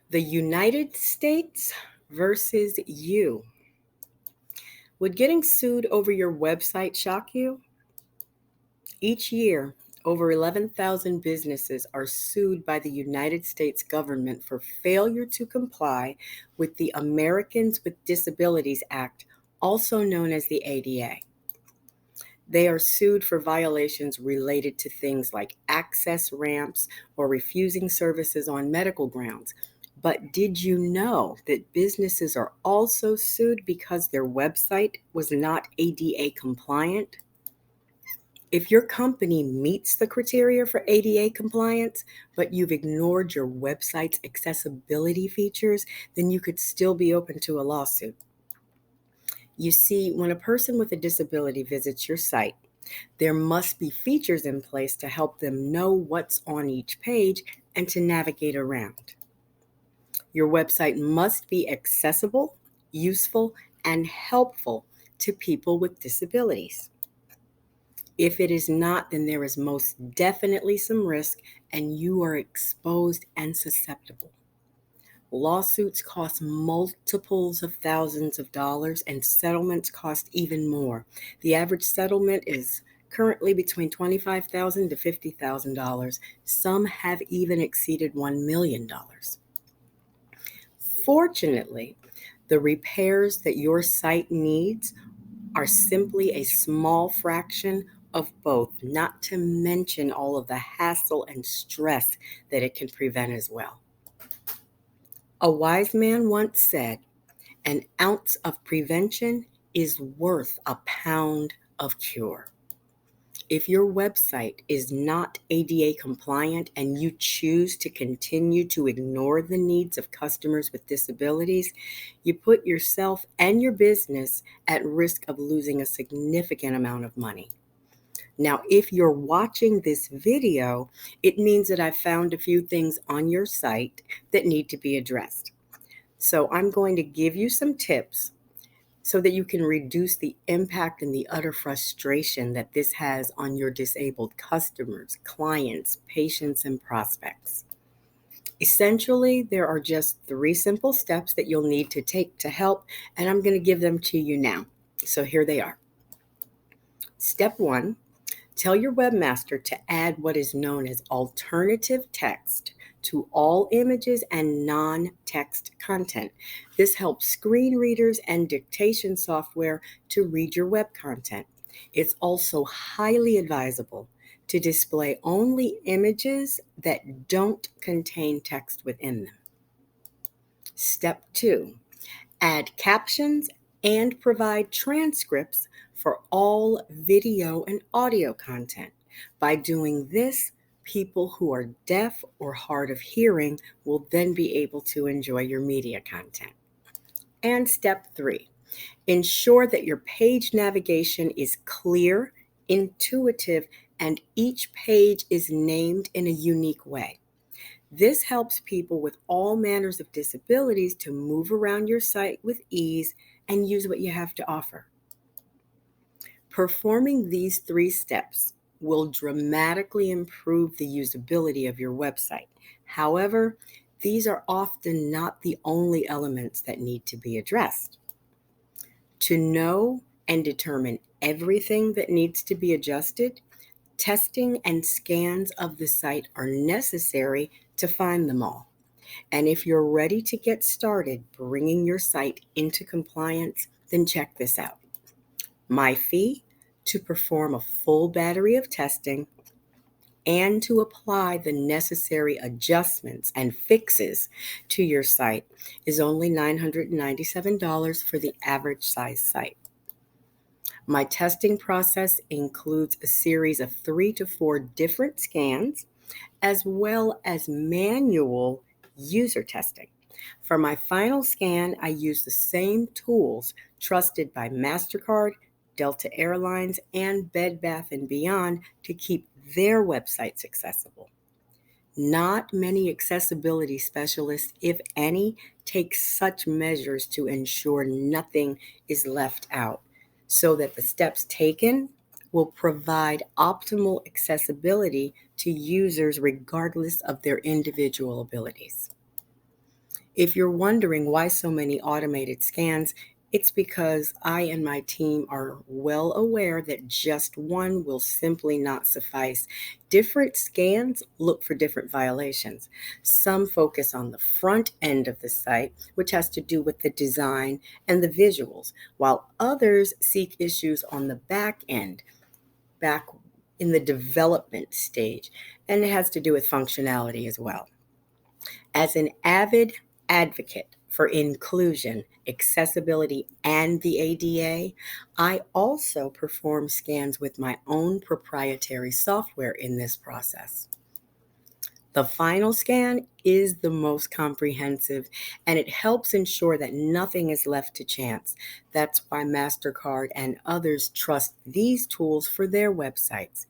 The United States versus you. Would getting sued over your website shock you? Each year, over 11,000 businesses are sued by the United States government for failure to comply with the Americans with Disabilities Act, also known as the ADA. They are sued for violations related to things like access ramps or refusing services on medical grounds. But did you know that businesses are also sued because their website was not ADA compliant? If your company meets the criteria for ADA compliance, but you've ignored your website's accessibility features, then you could still be open to a lawsuit. You see, when a person with a disability visits your site, there must be features in place to help them know what's on each page and to navigate around. Your website must be accessible, useful, and helpful to people with disabilities. If it is not, then there is most definitely some risk and you are exposed and susceptible. Lawsuits cost multiples of thousands of dollars and settlements cost even more. The average settlement is currently between $25,000 to $50,000. Some have even exceeded $1 million. Fortunately, the repairs that your site needs are simply a small fraction of both, not to mention all of the hassle and stress that it can prevent as well. A wise man once said, "An ounce of prevention is worth a pound of cure." If your website is not ADA compliant and you choose to continue to ignore the needs of customers with disabilities, you put yourself and your business at risk of losing a significant amount of money. Now, if you're watching this video, it means that I've found a few things on your site that need to be addressed. So I'm going to give you some tips so that you can reduce the impact and the utter frustration that this has on your disabled customers, clients, patients, and prospects. Essentially, there are just 3 simple steps that you'll need to take to help, and I'm going to give them to you now. So here they are. Step 1, tell your webmaster to add what is known as alternative text to all images and non-text content. This helps screen readers and dictation software to read your web content. It's also highly advisable to display only images that don't contain text within them. Step 2, add captions and provide transcripts for all video and audio content. By doing this, people who are deaf or hard of hearing will then be able to enjoy your media content. And step 3, ensure that your page navigation is clear, intuitive, and each page is named in a unique way. This helps people with all manners of disabilities to move around your site with ease and use what you have to offer. Performing these 3 steps will dramatically improve the usability of your website. However, these are often not the only elements that need to be addressed. To know and determine everything that needs to be adjusted, testing and scans of the site are necessary to find them all. And if you're ready to get started bringing your site into compliance, then check this out. My fee to perform a full battery of testing and to apply the necessary adjustments and fixes to your site is only $997 for the average size site. My testing process includes a series of 3 to 4 different scans, as well as manual user testing. For my final scan, I use the same tools trusted by MasterCard, Delta Airlines, and Bed Bath & Beyond to keep their websites accessible. Not many accessibility specialists, if any, take such measures to ensure nothing is left out, so that the steps taken will provide optimal accessibility to users regardless of their individual abilities. If you're wondering why so many automated scans, it's because I and my team are well aware that just one will simply not suffice. Different scans look for different violations. Some focus on the front end of the site, which has to do with the design and the visuals, while others seek issues on the back end, back in the development stage, and it has to do with functionality as well. As an avid advocate for inclusion, accessibility, and the ADA, I also perform scans with my own proprietary software in this process. The final scan is the most comprehensive, and it helps ensure that nothing is left to chance. That's why MasterCard and others trust these tools for their websites.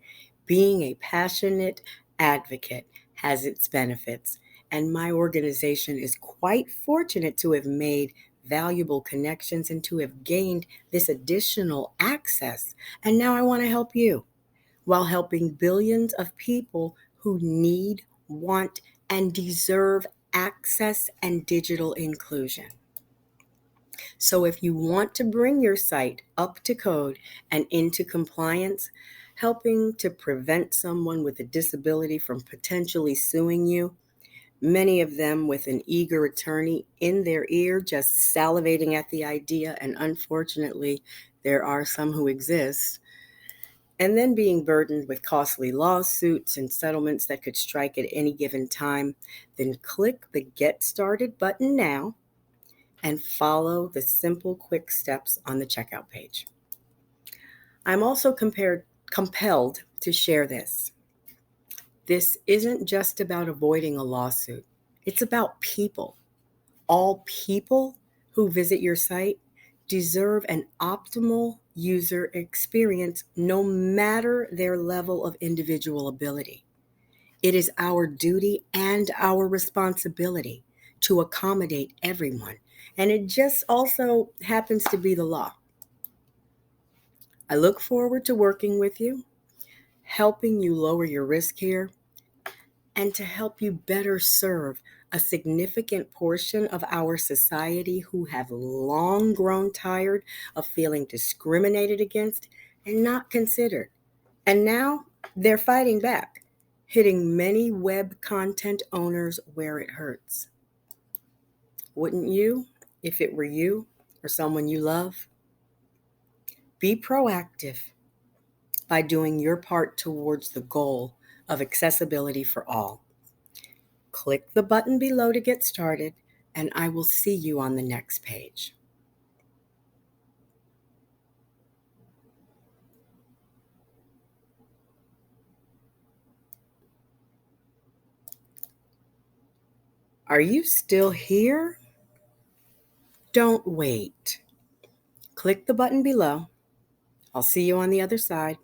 Being a passionate advocate has its benefits, and my organization is quite fortunate to have made valuable connections and to have gained this additional access. And now I want to help you while helping billions of people who need, want, and deserve access and digital inclusion. So if you want to bring your site up to code and into compliance, helping to prevent someone with a disability from potentially suing you, many of them with an eager attorney in their ear just salivating at the idea, and unfortunately, there are some who exist, and then being burdened with costly lawsuits and settlements that could strike at any given time, then click the Get Started button now and follow the simple, quick steps on the checkout page. I'm also compelled to share this. This isn't just about avoiding a lawsuit. It's about people. All people who visit your site deserve an optimal user experience no matter their level of individual ability. It is our duty and our responsibility to accommodate everyone, and it just also happens to be the law. I look forward to working with you, helping you lower your risk here, and to help you better serve a significant portion of our society who have long grown tired of feeling discriminated against and not considered. And now they're fighting back, hitting many web content owners where it hurts. Wouldn't you, if it were you or someone you love? Be proactive by doing your part towards the goal of accessibility for all. Click the button below to get started, and I will see you on the next page. Are you still here? Don't wait. Click the button below. I'll see you on the other side,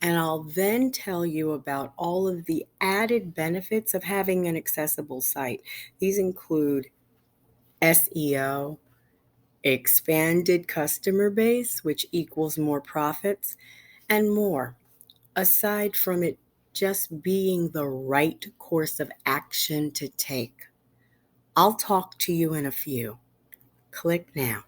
and I'll then tell you about all of the added benefits of having an accessible site. These include SEO, expanded customer base, which equals more profits, and more, aside from it just being the right course of action to take. I'll talk to you in a few. Click now.